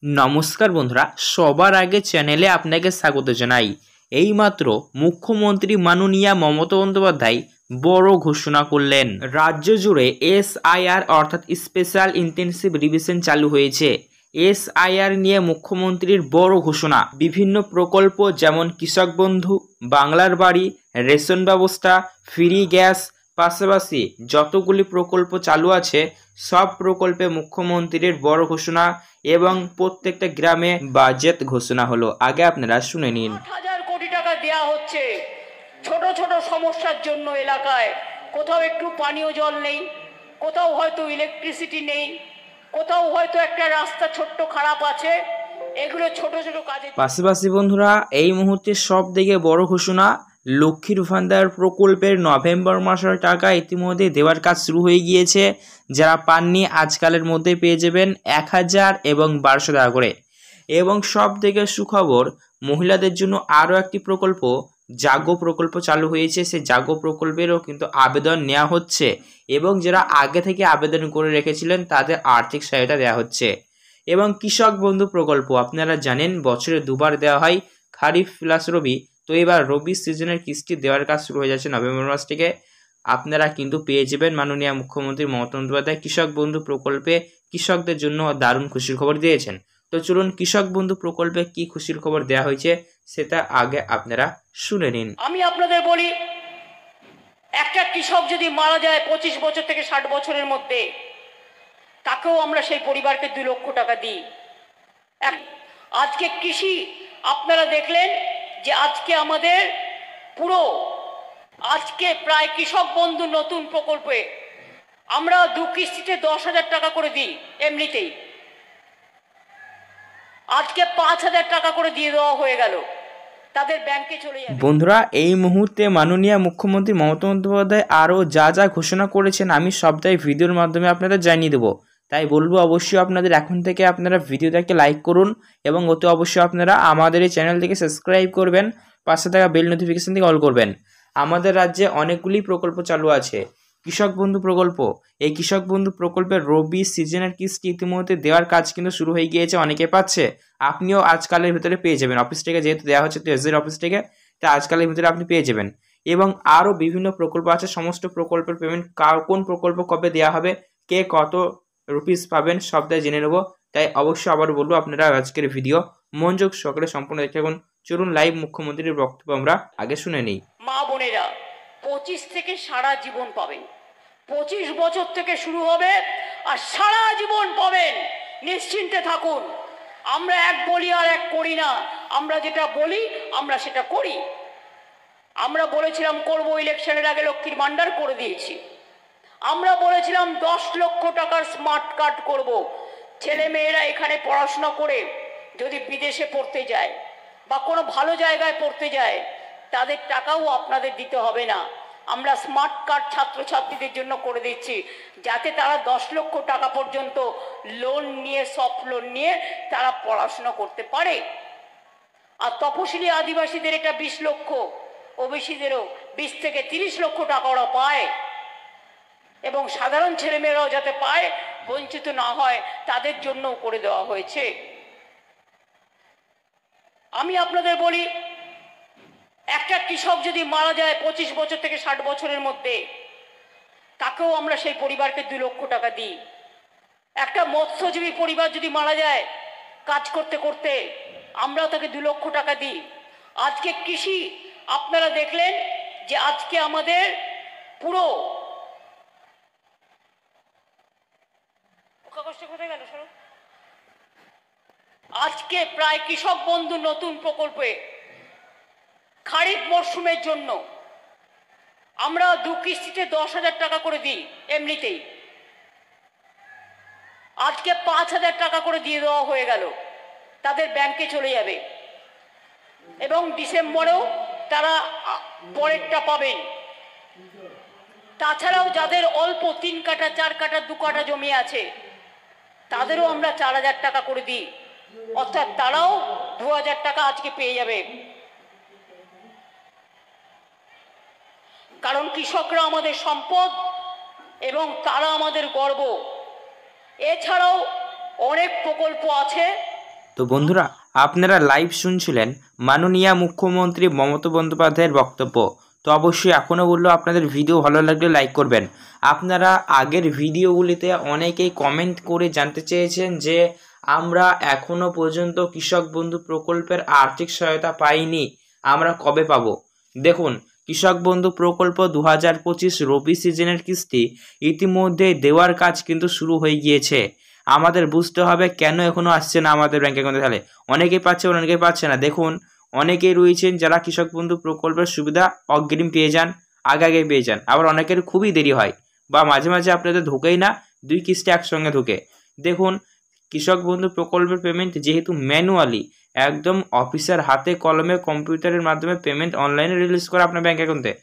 নমস্কার বন্ধুরা, সবার আগে চ্যানেলে আপনাকে স্বাগত জানাই। এইমাত্র মুখ্যমন্ত্রী মাননীয়া মমতা বন্দ্যোপাধ্যায় বড় ঘোষণা করলেন। রাজ্য জুড়ে এসআইআর অর্থাৎ স্পেশাল ইন্টেনসিভ রিভিশন চালু হয়েছে। এসআইআর নিয়ে মুখ্যমন্ত্রীর বড় ঘোষণা। বিভিন্ন প্রকল্প যেমন কৃষক বন্ধু, বাংলার বাড়ি, রেশন ব্যবস্থা, ফ্রি গ্যাস, পাশাপাশি যতগুলি প্রকল্প চালু আছে সব প্রকল্পে মুখ্যমন্ত্রীর বড় ঘোষণা এবং প্রত্যেকটা গ্রামে বাজেট ঘোষণা হলো। আগে আপনারা শুনে নিন। 8,000 কোটি টাকা দেয়া হচ্ছে ছোট ছোট সমস্যার জন্য। এলাকায় কোথাও একটু পানীয় জল নেই, কোথাও হয়তো ইলেকট্রিসিটি নেই, কোথাও হয়তো একটা রাস্তা ছোট্ট খারাপ আছে, এগুলো ছোট ছোট কাজে। পাশাপাশি বন্ধুরা, এই মুহূর্তে সব থেকে বড় ঘোষণা, লক্ষ্মীর ভান্ডার প্রকল্পের নভেম্বর মাসের টাকা ইতিমধ্যে দেওয়ার কাজ শুরু হয়ে গিয়েছে। যারা পাননি আজকালের মধ্যে পেয়ে যাবেন 1,000 এবং 1,200 টাকা করে। এবং সব থেকে সুখবর, মহিলাদের জন্য আরও একটি প্রকল্প জাগো প্রকল্প চালু হয়েছে। সেই জাগো প্রকল্পেরও কিন্তু আবেদন নেওয়া হচ্ছে এবং যারা আগে থেকে আবেদন করে রেখেছিলেন তাদের আর্থিক সহায়তা দেওয়া হচ্ছে। এবং কৃষক বন্ধু প্রকল্প আপনারা জানেন বছরে দুবার দেওয়া হয়, খারিফ প্লাস রবি। তো এবার রবি সিজনের কিস্তি দেওয়ার কাজ শুরু হয়ে যাচ্ছে নভেম্বর মাস থেকে। আপনারা কিন্তু পেয়ে যাবেন মাননীয় মুখ্যমন্ত্রী মমতা বন্দ্যোপাধ্যায় কৃষক বন্ধু প্রকল্পে কৃষকদের জন্য দারুণ খুশির খবর দিয়েছেন। তো চলুন কৃষক বন্ধু প্রকল্পে কি খুশির খবর দেওয়া হয়েছে সেটা আগে আপনারা শুনে নিন। আমি আপনাদের বলি, একটা কৃষক যদি মারা যায় 25 বছর থেকে 60 বছরের মধ্যে, তাকেও আমরা সেই পরিবারকে 2 লক্ষ টাকা দিই। আজকে কৃষি আপনারা দেখলেন যে আজকে আমাদের পুরো প্রায় কৃষক বন্ধু নতুন প্রকল্পে আমরা 2 কিস্তিতে 10,000 টাকা করে দিই। এমনিতেই আজকে 5,000 টাকা করে দিয়ে দেওয়া হয়ে গেল, তাদের ব্যাংকে চলে যাবে। বন্ধুরা, এই মুহূর্তে মাননীয় মুখ্যমন্ত্রী মমতা বন্দ্যোপাধ্যায় আরও যা যা ঘোষণা করেছেন আমি সবটাই ভিডিওর মাধ্যমে আপনাদের জানিয়ে দেবো। তাই বলবো অবশ্যই আপনাদের এখন থেকে আপনারা ভিডিওটাকে লাইক করুন এবং অতি অবশ্যই আপনারা আমাদের এই চ্যানেল থেকে সাবস্ক্রাইব করবেন, পাশে থাকা বেল নোটিফিকেশন থেকে অল করবেন। আমাদের রাজ্যে অনেকগুলি প্রকল্প চালু আছে। কৃষক বন্ধু প্রকল্প, এই কৃষক বন্ধু প্রকল্পের রবি সিজনের কিস্তি ইতিমধ্যে দেওয়ার কাজ কিন্তু শুরু হয়ে গিয়েছে, অনেকে পাচ্ছে। আপনিও আজকালের ভিতরে পেয়ে যাবেন, অফিস থেকে যেহেতু দেওয়া হচ্ছে এসডির অফিস থেকে, তা আজকালের ভিতরে আপনি পেয়ে যাবেন। এবং আরও বিভিন্ন প্রকল্প আছে, সমস্ত প্রকল্পের পেমেন্ট কোন প্রকল্প কবে দেওয়া হবে, কে কত রুপিস পাবেন সবটাই জেনে নেবো। তাই অবশ্যই আবার বলবো আপনারা আজকের ভিডিও মনোযোগ সহকারে সম্পূর্ণ দেখে থাকুন। চলুন লাইভ মুখ্যমন্ত্রীর বক্তব্য আমরা আগে শুনে নিই। মা বোনেরা 25 থেকে সারা জীবন পাবেন, 25 বছর থেকে শুরু হবে আর সারা জীবন পাবেন, নিশ্চিন্তে থাকুন। আমরা এক বলি আর এক করি না, আমরা যেটা বলি আমরা সেটা করি। আমরা বলেছিলাম করব, ইলেকশনের আগে লক্ষ্মীর ভান্ডার করে দিয়েছি। আমরা বলেছিলাম 10 লক্ষ টাকার স্মার্ট কার্ড করব, ছেলে মেয়েরা এখানে পড়াশোনা করে যদি বিদেশে পড়তে যায় বা কোনো ভালো জায়গায় পড়তে যায় তাদের টাকাও আপনাদের দিতে হবে না। আমরা স্মার্ট কার্ড ছাত্রছাত্রীদের জন্য করে দিচ্ছি, যাতে তারা 10 লক্ষ টাকা পর্যন্ত লোন নিয়ে, সফট লোন নিয়ে তারা পড়াশোনা করতে পারে। আর তপশিলি আদিবাসীদের এটা 20 লক্ষ, ওবিসিদেরও 20 থেকে 30 লক্ষ টাকা ওরা পায়। এবং সাধারণ ছেলেমেয়েরাও যাতে পায়, বঞ্চিত না হয়, তাদের জন্যও করে দেওয়া হয়েছে। আমি আপনাদের বলি, একটা কৃষক যদি মারা যায় 25 বছর থেকে 60 বছরের মধ্যে, তাকেও আমরা সেই পরিবারকে 2 লক্ষ টাকা দিই। একটা মৎস্যজীবী পরিবার যদি মারা যায় কাজ করতে করতে, আমরাও তাকে 2 লক্ষ টাকা দিই। আজকে কৃষি আপনারা দেখলেন যে আজকে আমাদের পুরো আজকে প্রায় কৃষক বন্ধু নতুন প্রকল্পে খারিফ মরশুমের জন্য আমরা 2 কিস্তিতে 10,000 টাকা করে দিই। এমনিতেই আজকে 5,000 টাকা করে দিয়ে দেওয়া হয়ে গেল, তাদের ব্যাংকে চলে যাবে। এবং ডিসেম্বরেও তারা পরেরটা পাবেন। তাছাড়াও যাদের অল্প 3 কাঠা 4 কাঠা 2 কাঠা জমি আছে তাদেরও আমরা 4,000 টাকা করে দিই, অর্থাৎ তারাও 2,000 টাকা আজকে পেয়ে যাবে। কারণ কৃষকরা আমাদের সম্পদ এবং তারা আমাদের গর্ব। এছাড়াও অনেক প্রকল্প আছে তো বন্ধুরা, আপনারা লাইভ শুনছিলেন মাননীয় মুখ্যমন্ত্রী মমতা বন্দ্যোপাধ্যায়ের বক্তব্য। তো অবশ্যই এখনও বললো আপনাদের ভিডিও ভালো লাগলে লাইক করবেন। আপনারা আগের ভিডিওগুলিতে অনেকেই কমেন্ট করে জানতে চেয়েছেন যে আমরা এখনও পর্যন্ত কৃষক বন্ধু প্রকল্পের আর্থিক সহায়তা পাইনি, আমরা কবে পাবো। দেখুন, কৃষক বন্ধু প্রকল্প 2025 রবি সিজনের কিস্তি ইতিমধ্যে দেওয়ার কাজ কিন্তু শুরু হয়ে গিয়েছে। আমাদের বুঝতে হবে কেন এখনও আসছে না আমাদের ব্যাংক অ্যাকাউন্টে। তাহলে অনেকেই পাচ্ছে, অনেকেই পাচ্ছে না। দেখুন, অনেকেই রয়েছেন যারা কৃষক বন্ধু প্রকল্পের সুবিধা অগ্রিম পেয়ে যান, আগে পেয়ে যান। আবার অনেকের খুবই দেরি হয় বা মাঝে মাঝে আপনাদের ঢোকেই না, 2 কিস্তি একসঙ্গে ঢোকে। দেখুন, কৃষক বন্ধু প্রকল্পের পেমেন্ট যেহেতু ম্যানুয়ালি একদম অফিসার হাতে কলমে কম্পিউটারের মাধ্যমে পেমেন্ট অনলাইনে রিলিজ করে আপনার ব্যাংক অ্যাকাউন্টে,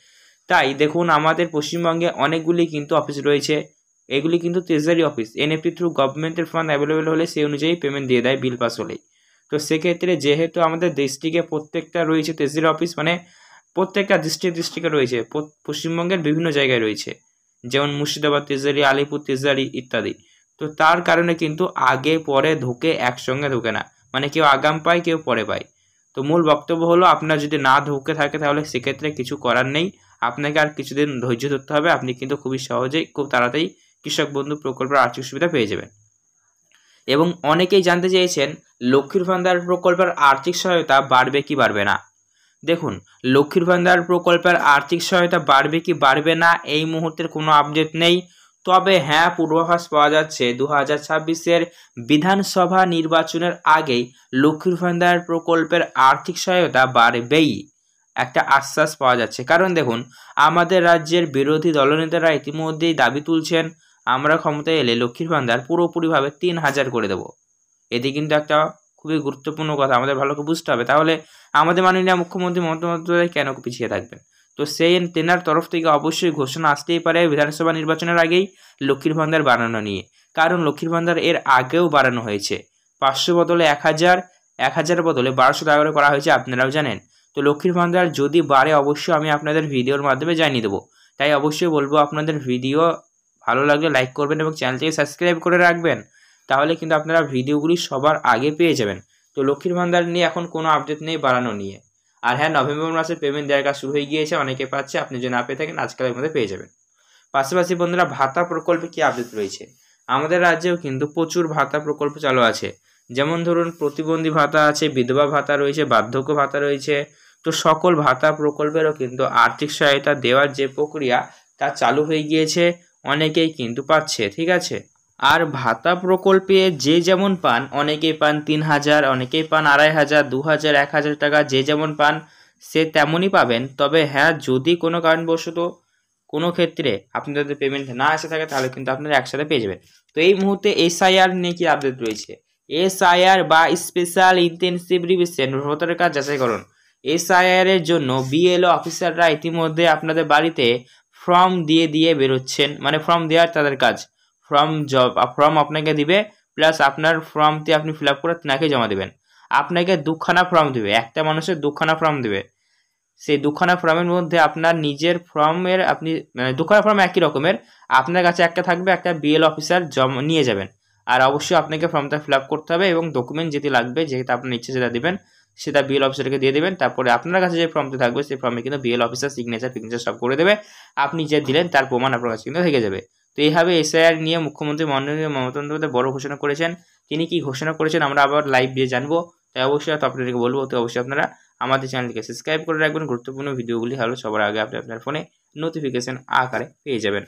তাই দেখুন আমাদের পশ্চিমবঙ্গে অনেকগুলি কিন্তু অফিস রয়েছে। এগুলি কিন্তু ট্রেজারি অফিস, এনএফটি থ্রু গভর্নমেন্টের ফান্ড অ্যাভেলেবেল হলে সেই অনুযায়ী পেমেন্ট দিয়ে দেয় বিল পাস হলেই। তো সেক্ষেত্রে যেহেতু আমাদের ডিস্ট্রিক্টে প্রত্যেকটা রয়েছে ট্রেজারি অফিস, মানে প্রত্যেকটা ডিস্ট্রিক্টে রয়েছে, পশ্চিমবঙ্গের বিভিন্ন জায়গায় রয়েছে, যেমন মুর্শিদাবাদ ট্রেজারি, আলিপুর ট্রেজারি ইত্যাদি। তো তার কারণে কিন্তু আগে পরে ঢোকে, একসঙ্গে ঢোকে না, মানে কেউ আগাম পায় কেউ পরে পায়। তো মূল বক্তব্য হলো, আপনার যদি না ঢোকে থাকে তাহলে সেক্ষেত্রে কিছু করার নেই, আপনাকে আর কিছুদিন ধৈর্য ধরতে হবে। আপনি কিন্তু খুবই সহজেই খুব তাড়াতাড়ি কৃষক বন্ধু প্রকল্পের আর্থিক সুবিধা পেয়ে যাবেন। এবং অনেকেই জানতে চেয়েছেন লক্ষ্মীর ভান্ডার প্রকল্পের আর্থিক সহায়তা বাড়বে কি বাড়বে না। দেখুন, লক্ষ্মীর ভান্ডার প্রকল্পের আর্থিক সহায়তা বাড়বে কি বাড়বে না এই মুহূর্তের কোনো আপডেট নেই। তবে হ্যাঁ, পূর্বাভাস পাওয়া যাচ্ছে 2026-এর বিধানসভা নির্বাচনের আগেই লক্ষ্মীর ভান্ডার প্রকল্পের আর্থিক সহায়তা বাড়বেই, একটা আশ্বাস পাওয়া যাচ্ছে। কারণ দেখুন, আমাদের রাজ্যের বিরোধী দলনেতারা ইতিমধ্যেই দাবি তুলছেন আমরা ক্ষমতায় এলে লক্ষ্মীর ভান্ডার পুরোপুরিভাবে 3000 করে দেব। এটি কিন্তু একটা খুবই গুরুত্বপূর্ণ কথা, আমাদের ভালো করে বুঝতে হবে। তাহলে আমাদের মাননীয় মুখ্যমন্ত্রী মমতা বন্দ্যোপাধ্যায় কেন পিছিয়ে থাকবেন? তো সেই তেনার তরফ থেকে অবশ্যই ঘোষণা আসতেই পারে বিধানসভা নির্বাচনের আগেই লক্ষ্মীর ভান্ডার বাড়ানো নিয়ে। কারণ লক্ষ্মীর ভান্ডার এর আগেও বাড়ানো হয়েছে, 500 বদলে 1000, 1000 বদলে 1200 টাকা করে করা হয়েছে, আপনারাও জানেন। তো লক্ষ্মীর ভান্ডার যদি বাড়ে অবশ্যই আমি আপনাদের ভিডিওর মাধ্যমে জানিয়ে দেবো। তাই অবশ্যই বলবো আপনাদের ভিডিও ভালো লাগলে লাইক করবেন এবং চ্যানেলটিকে সাবস্ক্রাইব করে রাখবেন, তাহলে কিন্তু আপনারা ভিডিওগুলি সবার আগে পেয়ে যাবেন। তো লক্ষ্মীর ভান্ডার নিয়ে এখন কোনো আপডেট নেই বাড়ানো নিয়ে। আর হ্যাঁ, নভেম্বর মাসে পেমেন্ট দেওয়ার কাজ শুরু হয়ে গিয়েছে, অনেকে পাচ্ছে, আপনি যদি না পেয়ে থাকেন আজকালের মধ্যে পেয়ে যাবেন। পাশাপাশি বন্ধুরা, ভাতা প্রকল্পে কি আপডেট রয়েছে? আমাদের রাজ্যেও কিন্তু প্রচুর ভাতা প্রকল্প চালু আছে। যেমন ধরুন, প্রতিবন্ধী ভাতা আছে, বিধবা ভাতা রয়েছে, বার্ধক্য ভাতা রয়েছে। তো সকল ভাতা প্রকল্পেরও কিন্তু আর্থিক সহায়তা দেওয়ার যে প্রক্রিয়া তা চালু হয়ে গিয়েছে, অনেকেই কিন্তু পাচ্ছে, ঠিক আছে। আর ভাতা প্রকল্পে যে যেমন পান, অনেকেই পান 3000, অনেকেই পান 2500, 2000, 1000 টাকা, যে যেমন পান সে তেমনই পাবেন। তবে হ্যাঁ, যদি কোনো কারণবশত কোনো ক্ষেত্রে আপনাদের পেমেন্ট না এসে থাকে তাহলে কিন্তু আপনারা একসাথে পেয়ে যাবেন। তো এই মুহূর্তে এসআইআর নিয়ে কি আপডেট রয়েছে? এসআইআর বা স্পেশাল ইন্টেনসিভ রিভিশন ভোটারের কাজ যাচাইকরণ, এসআইআর এর জন্য বিএলও অফিসাররা ইতিমধ্যে আপনাদের বাড়িতে ফর্ম দিয়ে বেরোচ্ছেন, মানে ফর্ম দেওয়ার তাদের কাজ। ফর্ম আপনাকে দিবে, প্লাস আপনার ফর্মটি আপনি ফিল আপ করে তেনাকে জমা দেবেন। আপনাকে 2খানা ফর্ম দেবে, একটা মানুষের 2খানা ফর্ম দেবে। সেই 2খানা ফর্মের মধ্যে আপনার নিজের ফর্মের আপনি, মানে 2খানা ফর্ম একই রকমের, আপনার কাছে একটা থাকবে, একটা বিএল অফিসার জমা নিয়ে যাবেন। আর অবশ্যই আপনাকে ফর্মটা ফিল আপ করতে হবে এবং ডকুমেন্ট যেটি লাগবে, যেহেতু আপনার ইচ্ছে যেটা দেবেন সেটা বিএল অফিসারকে দিয়ে দেবেন। তারপরে আপনার কাছে যে ফর্মটি থাকবে সেই ফর্মে কিন্তু বিএল অফিসার সিগনেচার সব করে দেবে, আপনি যে দিলেন তার প্রমাণ আপনার কাছে কিন্তু থেকে যাবে। তো এইভাবে এসআইআর নিয়ে মুখ্যমন্ত্রী মাননীয় মমতা বন্দ্যোপাধ্যায় বড় ঘোষণা করেছেন। তিনি কি ঘোষণা করেছেন আমরা আবার লাইভ দিয়ে জানবো, তাই অবশ্যই আপনাদেরকে বলবো। তো অবশ্যই আপনারা আমাদের চ্যানেলটিকে সাবস্ক্রাইব করে রাখবেন, গুরুত্বপূর্ণ ভিডিওগুলি হলো সবার আগে আপনি আপনার ফোনে নোটিফিকেশন আকারে পেয়ে যাবেন।